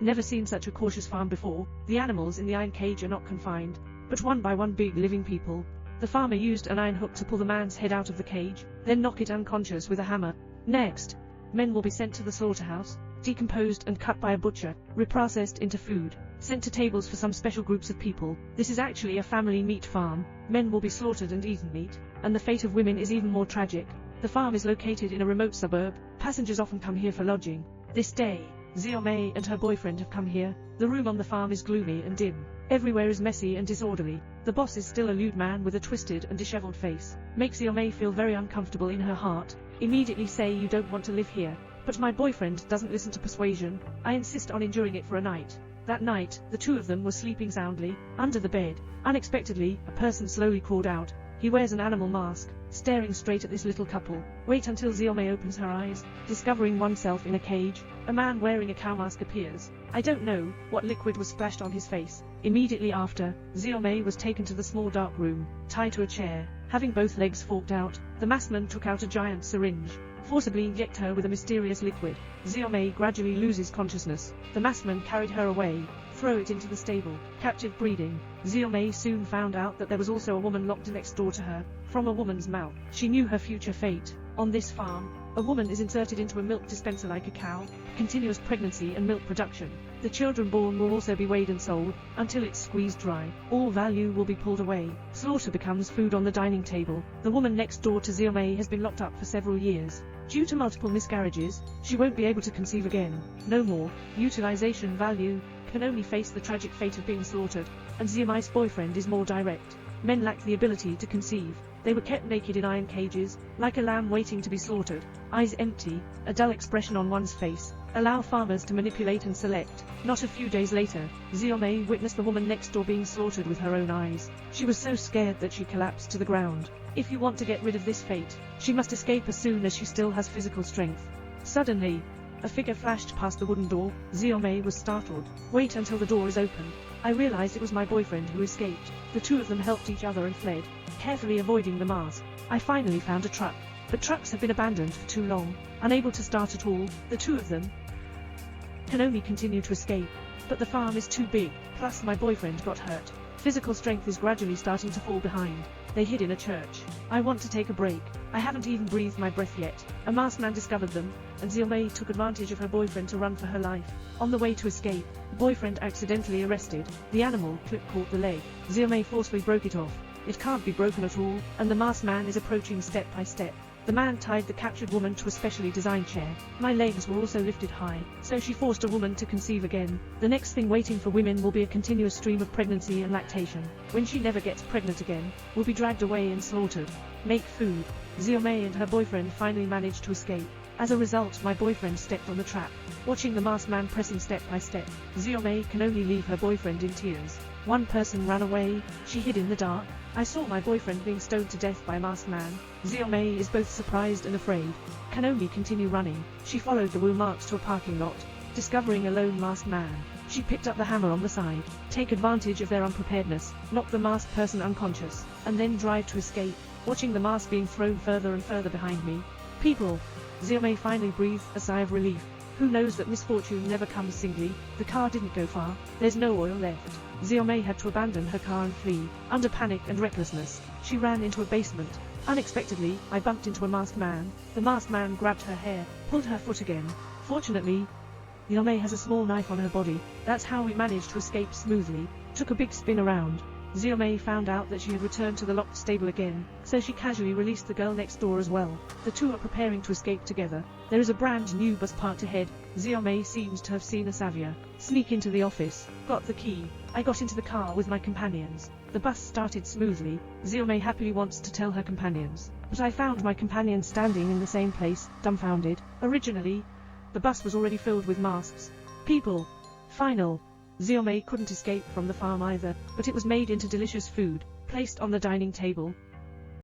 Never seen such a cautious farm before. The animals in the iron cage are not confined, but one by one big living people. The farmer used an iron hook to pull the man's head out of the cage, then knock it unconscious with a hammer. Next, men will be sent to the slaughterhouse, decomposed and cut by a butcher, reprocessed into food, sent to tables for some special groups of people. This is actually a family meat farm. Men will be slaughtered and eaten meat, and the fate of women is even more tragic. The farm is located in a remote suburb. Passengers often come here for lodging. This day, Xiaomei and her boyfriend have come here. The room on the farm is gloomy and dim. Everywhere is messy and disorderly. The boss is still a lewd man with a twisted and disheveled face. Makes Xiaomei feel very uncomfortable in her heart. Immediately say you don't want to live here. But my boyfriend doesn't listen to persuasion. I insist on enduring it for a night. That night, the two of them were sleeping soundly, under the bed. Unexpectedly, a person slowly crawled out. He wears an animal mask, staring straight at this little couple. Wait until Xiaomei opens her eyes, discovering oneself in a cage. A man wearing a cow mask appears. I don't know what liquid was splashed on his face. Immediately after, Xiaomei was taken to the small dark room, tied to a chair, having both legs forked out. The maskman took out a giant syringe, forcibly inject her with a mysterious liquid. Xiaomei gradually loses consciousness. The maskman carried her away, throw it into the stable. Captive breeding. Xiaomei soon found out that there was also a woman locked next door to her. From a woman's mouth, she knew her future fate. On this farm, a woman is inserted into a milk dispenser like a cow. Continuous pregnancy and milk production. The children born will also be weighed and sold, until it's squeezed dry. All value will be pulled away. Slaughter becomes food on the dining table. The woman next door to Xiaomei has been locked up for several years. Due to multiple miscarriages, she won't be able to conceive again. No more. Utilization value. Can only face the tragic fate of being slaughtered. And Xiaomei's boyfriend is more direct. Men lack the ability to conceive. They were kept naked in iron cages, like a lamb waiting to be slaughtered. Eyes empty, a dull expression on one's face. Allow farmers to manipulate and select. Not a few days later, Xiaomei witnessed the woman next door being slaughtered with her own eyes. She was so scared that she collapsed to the ground. If you want to get rid of this fate, she must escape as soon as she still has physical strength. Suddenly, a figure flashed past the wooden door. Xiaomei was startled. Wait until the door is opened. I realized it was my boyfriend who escaped. The two of them helped each other and fled, carefully avoiding the mask. I finally found a truck. But trucks have been abandoned for too long. Unable to start at all, the two of them can only continue to escape. But the farm is too big, plus my boyfriend got hurt. Physical strength is gradually starting to fall behind. They hid in a church. I want to take a break. I haven't even breathed my breath yet. A masked man discovered them, and Xiaomei took advantage of her boyfriend to run for her life. On the way to escape, boyfriend accidentally arrested. The animal clip caught the leg. Xiaomei forcefully broke it off. It can't be broken at all, and the masked man is approaching step by step. The man tied the captured woman to a specially designed chair. My legs were also lifted high, so she forced a woman to conceive again. The next thing waiting for women will be a continuous stream of pregnancy and lactation. When she never gets pregnant again, will be dragged away and slaughtered. Make food. Xiaomei and her boyfriend finally managed to escape. As a result, my boyfriend stepped on the trap. Watching the masked man pressing step by step, Xiaomei can only leave her boyfriend in tears. One person ran away. She hid in the dark. I saw my boyfriend being stoned to death by a masked man. Xiaomei is both surprised and afraid. Can only continue running. She followed the wheel marks to a parking lot. Discovering a lone masked man, she picked up the hammer on the side. Take advantage of their unpreparedness, knock the masked person unconscious, and then drive to escape. Watching the mask being thrown further and further behind me. People. Xiaomei finally breathed a sigh of relief. Who knows that misfortune never comes singly? The car didn't go far. There's no oil left. Xiaomei had to abandon her car and flee. Under panic and recklessness, she ran into a basement. Unexpectedly, I bumped into a masked man. The masked man grabbed her hair, pulled her foot again. Fortunately, Xiaomei has a small knife on her body. That's how we managed to escape smoothly. Took a big spin around. Xiaomei found out that she had returned to the locked stable again, so she casually released the girl next door as well. The two are preparing to escape together. There is a brand new bus parked ahead. Xiaomei seems to have seen a savior. Sneak into the office. Got the key. I got into the car with my companions. The bus started smoothly. Xiaomei happily wants to tell her companions. But I found my companion standing in the same place, dumbfounded. Originally, the bus was already filled with masks. People. Final. Xiaomei couldn't escape from the farm either, but it was made into delicious food, placed on the dining table.